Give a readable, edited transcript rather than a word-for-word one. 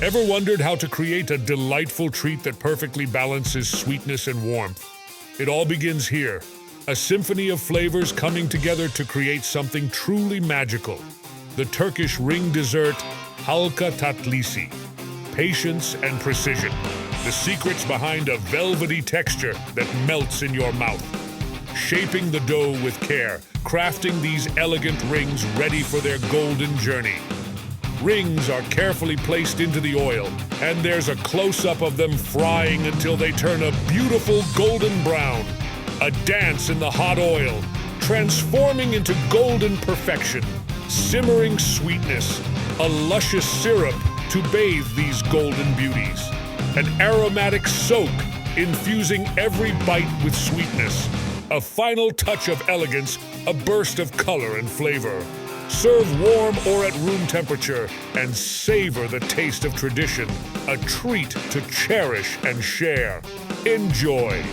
Ever wondered how to create a delightful treat that perfectly balances sweetness and warmth? It all begins here, a symphony of flavors coming together to create something truly magical. The Turkish ring dessert, Halka Tatlısı. Patience and precision, the secrets behind a velvety texture that melts in your mouth. Shaping the dough with care, crafting these elegant rings ready for their golden journey. Rings are carefully placed into the oil, and there's a close-up of them frying until they turn a beautiful golden brown. A dance in the hot oil, transforming into golden perfection, simmering sweetness, a luscious syrup to bathe these golden beauties, an aromatic soak infusing every bite with sweetness, a final touch of elegance, a burst of color and flavor. Serve warm or at room temperature and savor the taste of tradition, a treat to cherish and share. Enjoy!